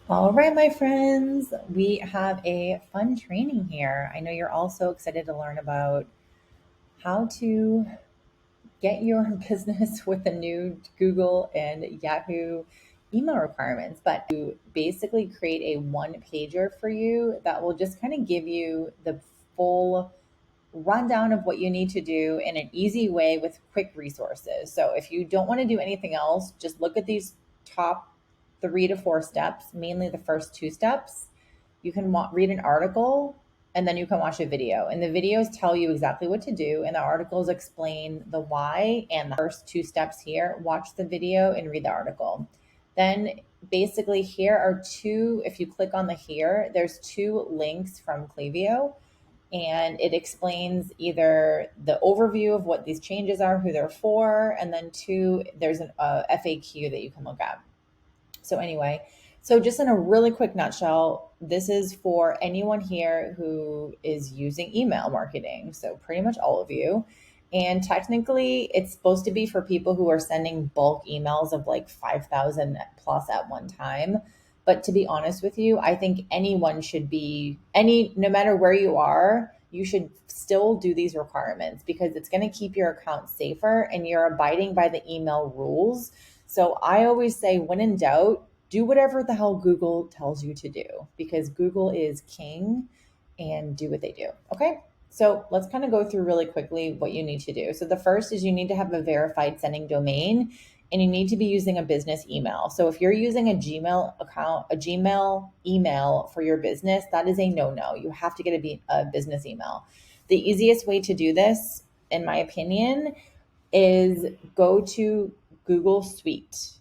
All right, my friends, we have a fun training here. I know you're all so excited to learn about how to get your business with the new Google and Yahoo email requirements, but to basically create a one pager for you that will just kind of give you the full rundown of what you need to do in an easy way with quick resources. So if you don't want to do anything else, just look at these top 3 to 4 steps, mainly the first 2 steps. You can read an article and then you can watch a video. And the videos tell you exactly what to do, and the articles explain the why and the first 2 steps here. Watch the video and read the article. Then basically here are two, if you click on the here, there's 2 links from Klaviyo, and it explains either the overview of what these changes are, who they're for, and then two, there's an FAQ that you can look at. So anyway, so just in a really quick nutshell, this is for anyone here who is using email marketing. So pretty much all of you. And technically, it's supposed to be for people who are sending bulk emails of like 5,000 plus at one time. But to be honest with you, I think anyone should be, no matter where you are, you should still do these requirements because it's going to keep your account safer and you're abiding by the email rules. So I always say, when in doubt, do whatever the hell Google tells you to do because Google is king, and do what they do. Okay. So let's kind of go through really quickly what you need to do. So the first is you need to have a verified sending domain, and you need to be using a business email. So if you're using a Gmail account, a Gmail email for your business, that is a no-no. You have to get a business email. The easiest way to do this, in my opinion, is go to Google Suite,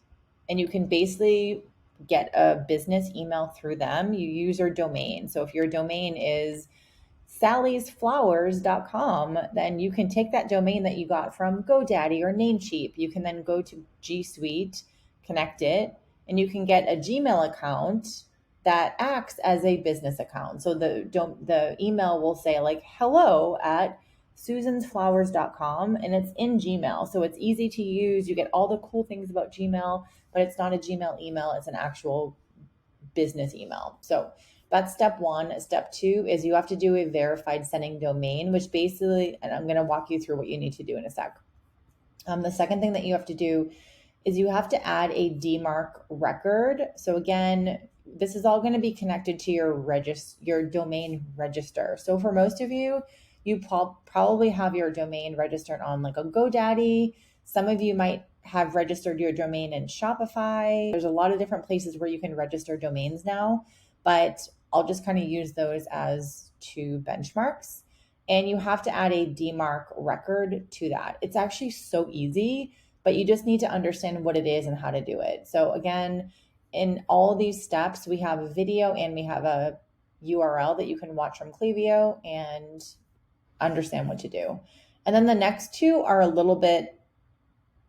and you can basically get a business email through them. You use your domain. So if your domain is sallysflowers.com, then you can take that domain that you got from GoDaddy or Namecheap. You can then go to G Suite, connect it, and you can get a Gmail account that acts as a business account. So the email will say like hello at susansflowers.com, and it's in Gmail. So it's easy to use. You get all the cool things about Gmail, but it's not a Gmail email, it's an actual business email. So that's step one. Step two is you have to do a verified sending domain, which basically, and I'm going to walk you through what you need to do in a sec. The second thing that you have to do is you have to add a DMARC record. So again, this is all going to be connected to your domain register. So for most of you, you probably have your domain registered on like a GoDaddy. Some of you might have registered your domain in Shopify. There's a lot of different places where you can register domains now, but I'll just kind of use those as 2 benchmarks. And you have to add a DMARC record to that. It's actually so easy, but you just need to understand what it is and how to do it. So again, in all of these steps, we have a video and we have a URL that you can watch from Klaviyo and understand what to do. And then the next two are a little bit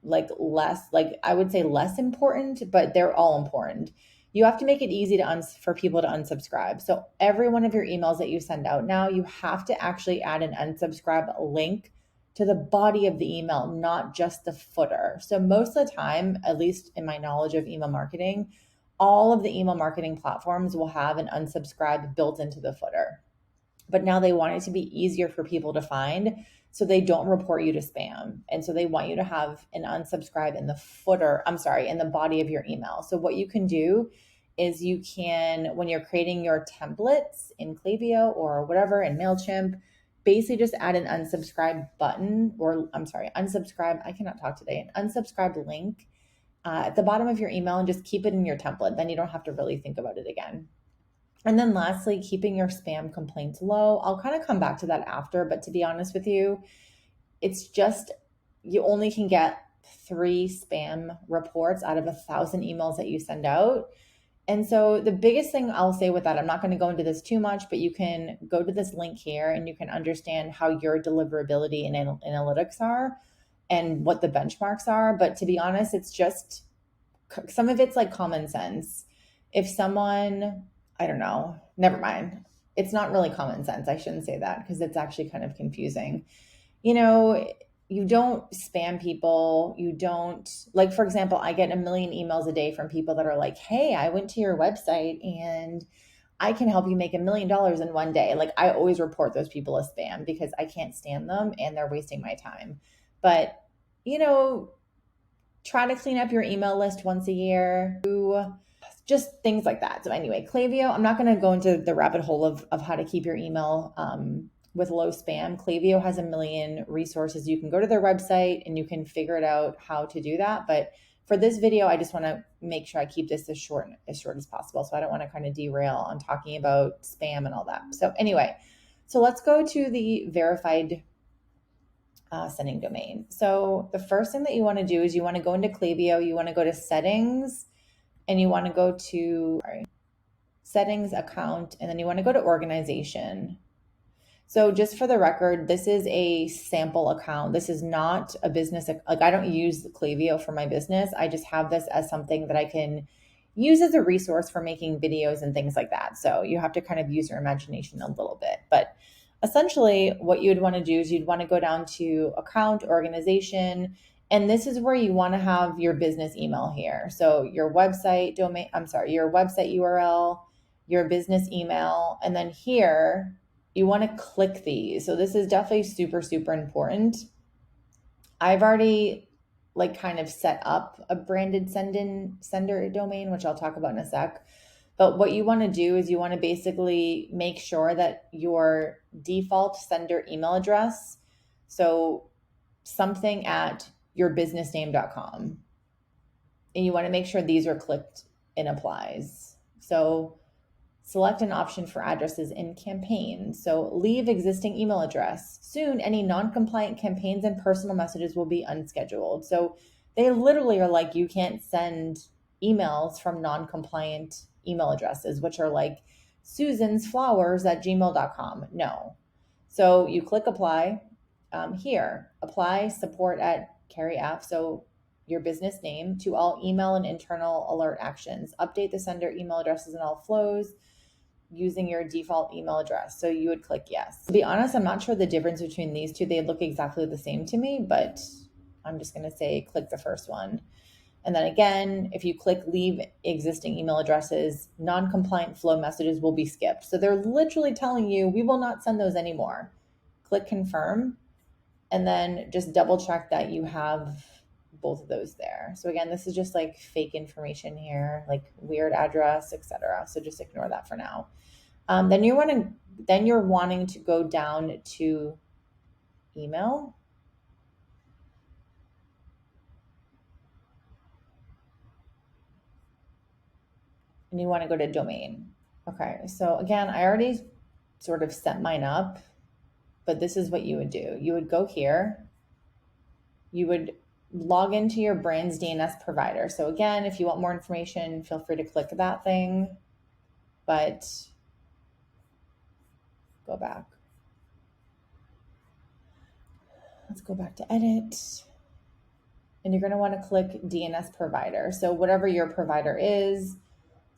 like less, like I would say less important, but they're all important. You have to make it easy for people to unsubscribe. So every one of your emails that you send out now, you have to actually add an unsubscribe link to the body of the email, not just the footer. So most of the time, at least in my knowledge of email marketing, all of the email marketing platforms will have an unsubscribe built into the footer. But now they want it to be easier for people to find, so they don't report you to spam. And so they want you to have an unsubscribe in the in the body of your email. So what you can do is you can, when you're creating your templates in Klaviyo or whatever in MailChimp, basically just add an unsubscribe button, or unsubscribe. I cannot talk today. An unsubscribe link at the bottom of your email, and just keep it in your template. Then you don't have to really think about it again. And then lastly, keeping your spam complaints low. I'll kind of come back to that after, but to be honest with you, it's just, you only can get 3 spam reports out of 1,000 emails that you send out. And so the biggest thing I'll say with that, I'm not going to go into this too much, but you can go to this link here and you can understand how your deliverability and analytics are and what the benchmarks are. But to be honest, it's just, some of it's like common sense. If someone, I don't know, never mind. It's not really common sense. I shouldn't say that because it's actually kind of confusing. You know, you don't spam people. You don't, like, for example, I get a million emails a day from people that are like, hey, I went to your website and I can help you make $1 million in one day. Like, I always report those people as spam because I can't stand them and they're wasting my time. But, you know, try to clean up your email list once a year. Just things like that. So anyway, Klaviyo, I'm not going to go into the rabbit hole of how to keep your email with low spam. Klaviyo has a million resources. You can go to their website and you can figure it out how to do that. But for this video, I just want to make sure I keep this as short as possible. So I don't want to kind of derail on talking about spam and all that. So anyway, so let's go to the verified sending domain. So the first thing that you want to do is you want to go into Klaviyo, you want to go to settings, and you want to go to settings, account, and then you want to go to organization. So just for the record, this is a sample account. This is not a business. Like, I don't use Klaviyo for my business. I just have this as something that I can use as a resource for making videos and things like that. So you have to kind of use your imagination a little bit. But essentially what you would want to do is you'd want to go down to account, organization, and this is where you want to have your business email here. So your website domain, your website URL, your business email, and then here you want to click these. So this is definitely super, super important. I've already kind of set up a branded sender domain, which I'll talk about in a sec. But what you want to do is you want to basically make sure that your default sender email address, so something at yourbusinessname.com, and you want to make sure these are clicked and applies. So select an option for addresses in campaign. So leave existing email address. Soon, any non-compliant campaigns and personal messages will be unscheduled. So they literally are like, you can't send emails from non-compliant email addresses, which are like susansflowers@gmail.com. No. So you click apply. Here, apply support at Carrie F. So your business name to all email and internal alert actions. Update the sender email addresses in all flows using your default email address. So you would click yes. To be honest, I'm not sure the difference between these two. They look exactly the same to me, but I'm just going to say click the first one. And then again, if you click leave existing email addresses, non-compliant flow messages will be skipped. So they're literally telling you, we will not send those anymore. Click confirm, and then just double check that you have both of those there. So again, this is just like fake information here, like weird address, etc. So just ignore that for now. Then you're wanting to go down to email. And you want to go to domain. Okay, so again, I already sort of set mine up, but this is what you would do. You would go here, you would log into your brand's DNS provider. So again, if you want more information, feel free to click that thing, but go back. Let's go back to edit. And you're going to want to click DNS provider. So whatever your provider is.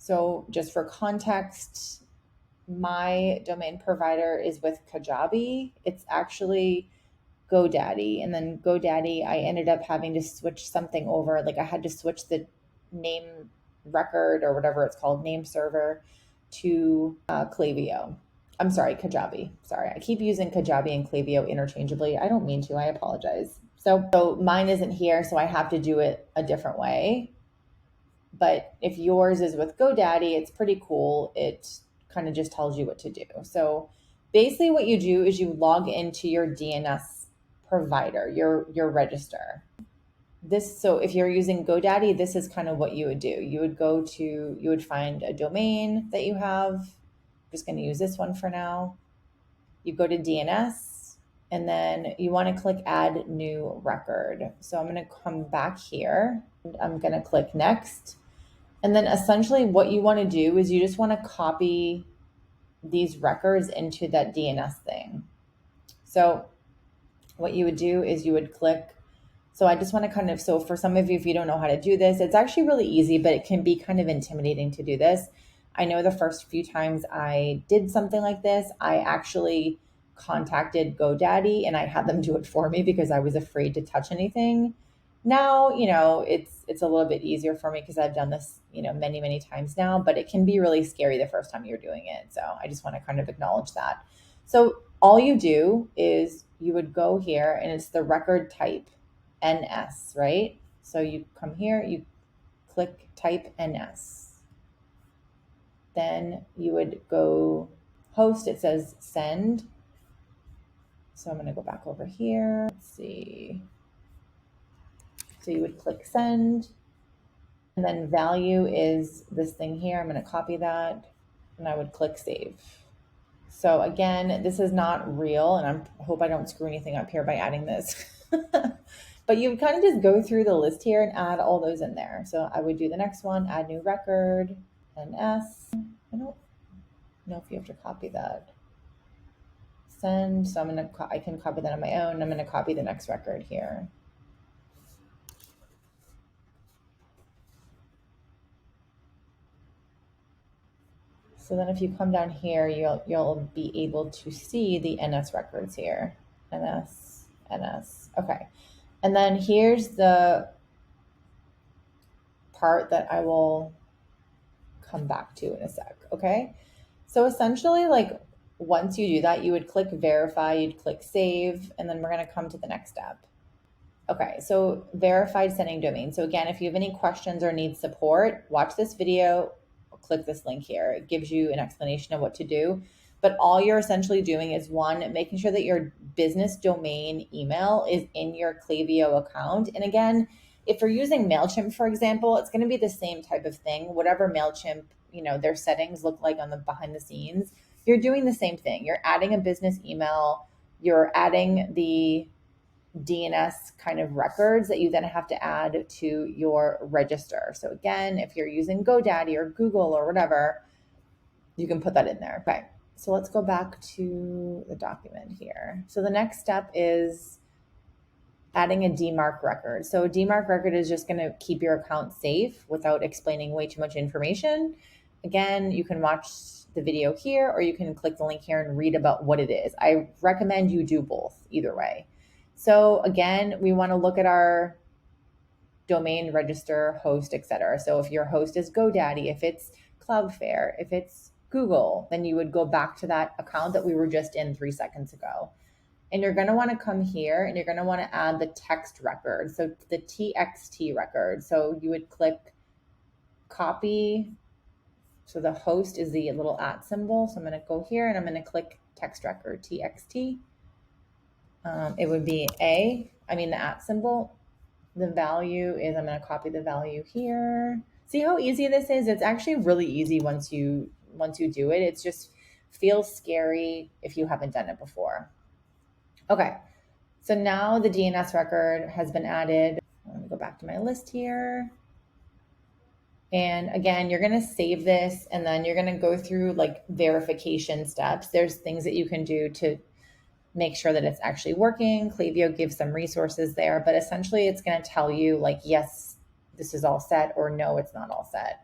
So just for context, my domain provider is with Kajabi. It's actually GoDaddy. And then GoDaddy, I ended up having to switch something over. Like I had to switch the name record or whatever it's called, name server, to Klaviyo. I'm sorry, Kajabi. Sorry, I keep using Kajabi and Klaviyo interchangeably. I don't mean to. I apologize. So mine isn't here, so I have to do it a different way. But if yours is with GoDaddy, it's pretty cool. It kind of just tells you what to do. So basically what you do is you log into your DNS provider, your register. So if you're using GoDaddy, this is kind of what you would do. You would find a domain that you have. I'm just going to use this one for now. You go to DNS, and then you want to click add new record. So I'm going to come back here. I'm going to click next. And then essentially what you want to do is you just want to copy these records into that DNS thing. So what you would do is you would click. So I just want to so for some of you, if you don't know how to do this, it's actually really easy, but it can be kind of intimidating to do this. I know the first few times I did something like this, I actually contacted GoDaddy and I had them do it for me because I was afraid to touch anything. Now, it's a little bit easier for me because I've done this, many, many times now, but it can be really scary the first time you're doing it. So I just want to kind of acknowledge that. So all you do is you would go here and it's the record type NS, right? So you come here, you click type NS. Then you would go host, it says send. So I'm going to go back over here. Let's see. So you would click send. And then value is this thing here. I'm going to copy that and I would click save. So again, this is not real and I hope I don't screw anything up here by adding this. But you would kind of just go through the list here and add all those in there. So I would do the next one, add new record, NS. I don't know if you have to copy that. Send. So I can copy that on my own. I'm going to copy the next record here. So then if you come down here, you'll be able to see the NS records here. NS. Okay. And then here's the part that I will come back to in a sec. Okay. So essentially, like once you do that, you would click verify, you'd click save, and then we're going to come to the next step. Okay, so verified sending domain. So again, if you have any questions or need support, watch this video, click this link here. It gives you an explanation of what to do. But all you're essentially doing is one, making sure that your business domain email is in your Klaviyo account. And again, if you're using MailChimp, for example, it's going to be the same type of thing. Whatever MailChimp, their settings look like on the behind the scenes, you're doing the same thing. You're adding a business email, you're adding the DNS kind of records that you then have to add to your register. So again, if you're using GoDaddy or Google or whatever, you can put that in there. Okay, so let's go back to the document here. So the next step is adding a DMARC record. So a DMARC record is just going to keep your account safe without explaining way too much information. Again, you can watch the video here or you can click the link here and read about what it is. I recommend you do both either way. So again, we want to look at our domain, register, host, etc. So if your host is GoDaddy, if it's Cloudflare, if it's Google, then you would go back to that account that we were just in 3 seconds ago. And you're going to want to come here and you're going to want to add the text record. So the TXT record. So you would click copy. So the host is the little @ symbol. So I'm going to go here and I'm going to click text record, TXT. It would be the @ symbol. The value is, I'm going to copy the value here. See how easy this is? It's actually really easy once you do it. It just feels scary if you haven't done it before. Okay, so now the DNS record has been added. I'm going to go back to my list here. And again, you're going to save this and then you're going to go through like verification steps. There's things that you can do to make sure that it's actually working. Klaviyo gives some resources there, but essentially it's going to tell you like, yes, this is all set, or no, it's not all set.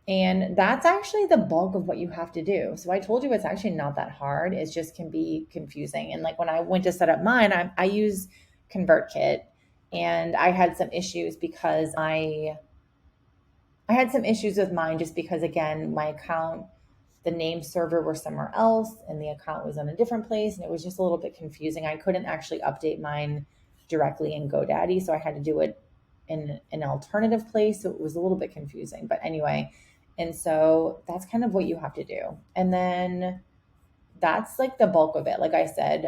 And that's actually the bulk of what you have to do. So I told you it's actually not that hard. It just can be confusing. And like when I went to set up mine, I use ConvertKit and I had some issues because I had some issues with mine just because, again, my account, the name server were somewhere else and the account was in a different place. And it was just a little bit confusing. I couldn't actually update mine directly in GoDaddy. So I had to do it in an alternative place. So it was a little bit confusing, but anyway. And so that's kind of what you have to do. And then that's like the bulk of it. Like I said,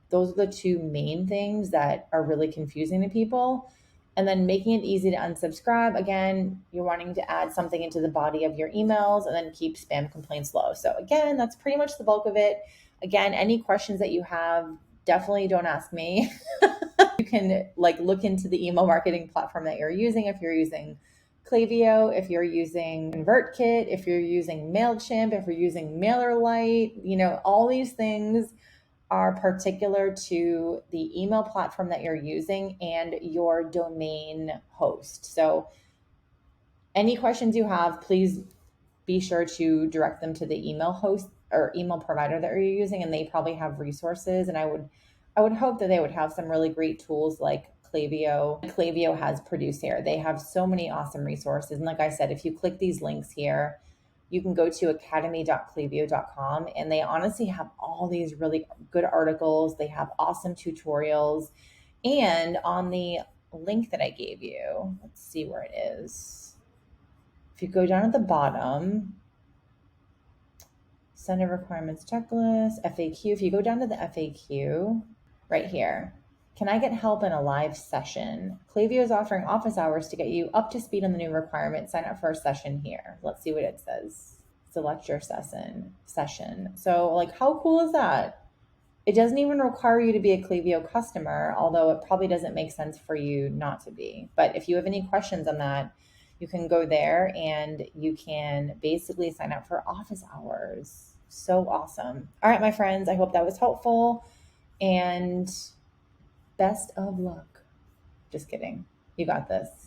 those are the two main things that are really confusing to people. And then making it easy to unsubscribe. Again, you're wanting to add something into the body of your emails and then keep spam complaints low. So again, that's pretty much the bulk of it. Again, any questions that you have, definitely don't ask me. You can like look into the email marketing platform that you're using. If you're using Klaviyo, if you're using ConvertKit, if you're using MailChimp, if you're using MailerLite, all these things are particular to the email platform that you're using and your domain host. So any questions you have, please be sure to direct them to the email host or email provider that you're using, and they probably have resources. And I would hope that they would have some really great tools like Klaviyo. Klaviyo has Produce They have so many awesome resources. And like I said, if you click these links here, you can go to academy.klaviyo.com, and they honestly have all these really good articles. They have awesome tutorials. And on the link that I gave you, let's see where it is. If you go down at the bottom, Standard Requirements Checklist, FAQ, if you go down to the FAQ right here, can I get help in a live session? Klaviyo is offering office hours to get you up to speed on the new requirements. Sign up for a session here. Let's see what it says. Select your session. So like, how cool is that? It doesn't even require you to be a Klaviyo customer, although it probably doesn't make sense for you not to be. But if you have any questions on that, you can go there and you can basically sign up for office hours. So awesome. All right, my friends, I hope that was helpful, and best of luck. Just kidding. You got this.